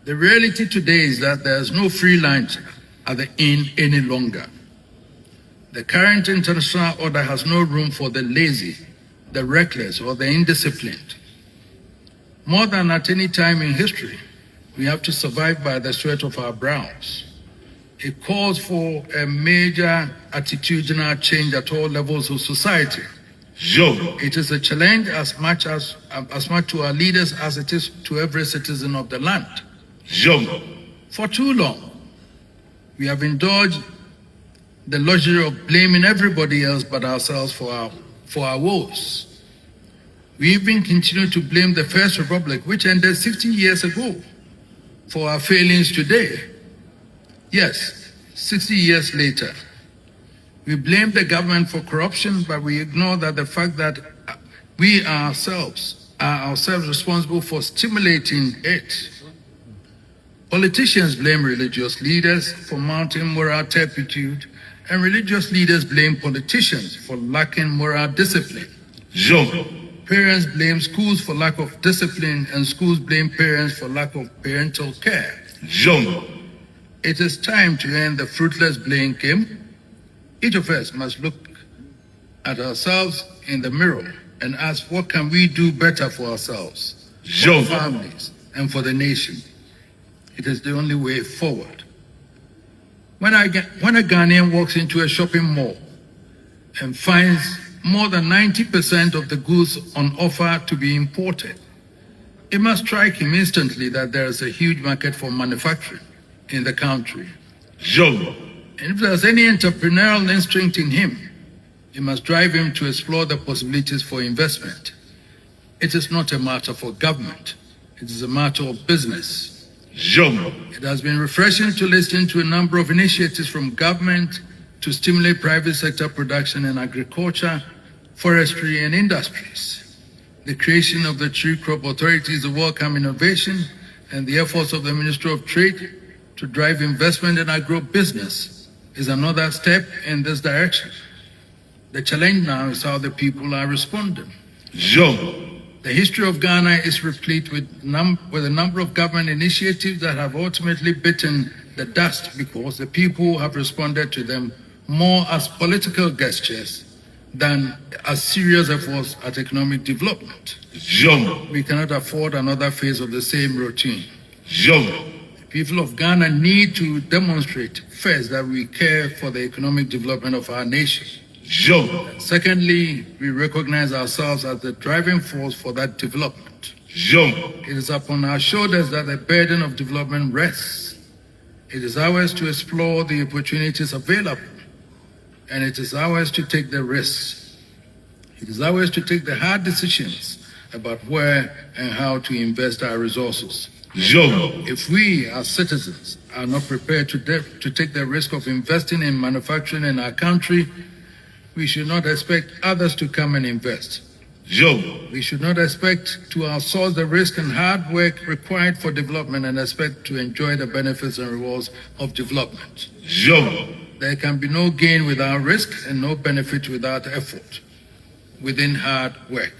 The reality today is that there's no free lunch at the inn any longer. The current international order has no room for the lazy, the reckless, or the indisciplined. More than at any time in history, we have to survive by the sweat of our brows. It calls for a major attitudinal change at all levels of society. It is a challenge as much to our leaders as it is to every citizen of the land. For too long, we have indulged the luxury of blaming everybody else but ourselves for our woes. We even continue to blame the First Republic, which ended 60 years ago, for our failings today. Yes, 60 years later, we blame the government for corruption, but we ignore the fact that we ourselves are responsible for stimulating it. Politicians blame religious leaders for mounting moral turpitude, and religious leaders blame politicians for lacking moral discipline. Parents blame schools for lack of discipline, and schools blame parents for lack of parental care. It is time to end the fruitless blame game. Each of us must look at ourselves in the mirror and ask, what can we do better for ourselves, for our families, and for the nation? It is the only way forward. When a Ghanaian walks into a shopping mall and finds more than 90% of the goods on offer to be imported, it must strike him instantly that there is a huge market for manufacturing in the country. And if there's any entrepreneurial instinct in him, it must drive him to explore the possibilities for investment. It is not a matter for government. It is a matter of business. It has been refreshing to listen to a number of initiatives from government to stimulate private sector production in agriculture, forestry, and industries. The creation of the Tree Crop Authority is a welcome innovation, and the efforts of the Ministry of Trade to drive investment in agro-business is another step in this direction. The challenge now is how the people are responding. The history of Ghana is replete with a number of government initiatives that have ultimately bitten the dust because the people have responded to them more as political gestures than as serious efforts at economic development. We cannot afford another phase of the same routine. The people of Ghana need to demonstrate first that we care for the economic development of our nation. Secondly, we recognize ourselves as the driving force for that development. It is upon our shoulders that the burden of development rests. It is ours to explore the opportunities available, and it is ours to take the risks. It is ours to take the hard decisions about where and how to invest our resources. If we, as citizens, are not prepared to take the risk of investing in manufacturing in our country, we should not expect others to come and invest. We should not expect to outsource the risk and hard work required for development and expect to enjoy the benefits and rewards of development. There can be no gain without risk and no benefit without effort within hard work.